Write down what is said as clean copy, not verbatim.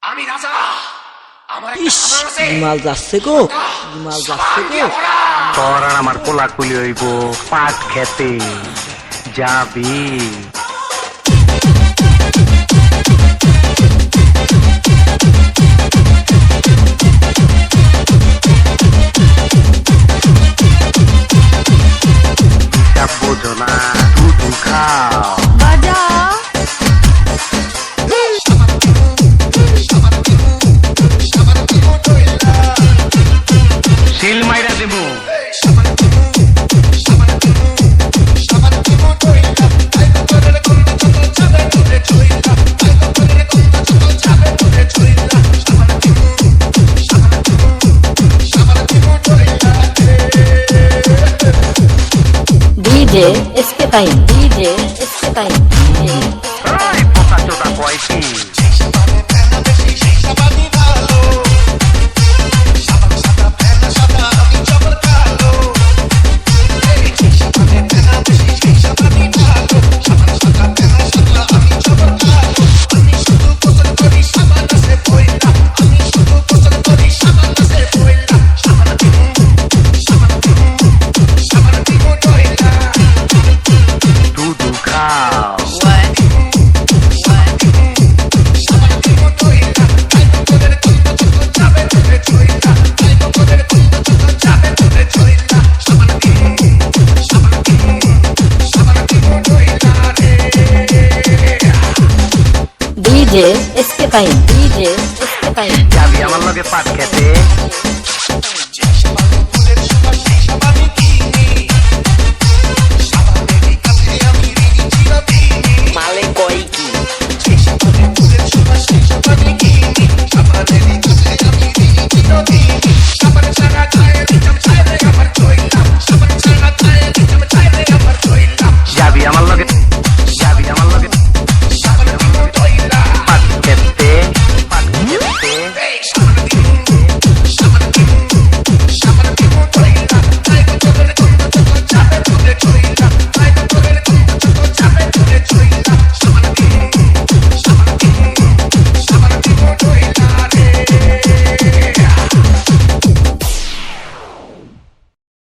আমি রাজা। আমার ইস, বিমাল যাচ্ছে গো, বিমাল যাচ্ছে গো। তোর আর আমার কোলাকুলি হইব পাট খেতে যাবি। বোঝো না শুধু খাও বাজা শিল মাইরা দেবো। DJ SK time, DJ SK time, DJ পোকা চোদা কয়টি DJ SK time, DJ SK time. যাবি আমার লগে পাট খেতে।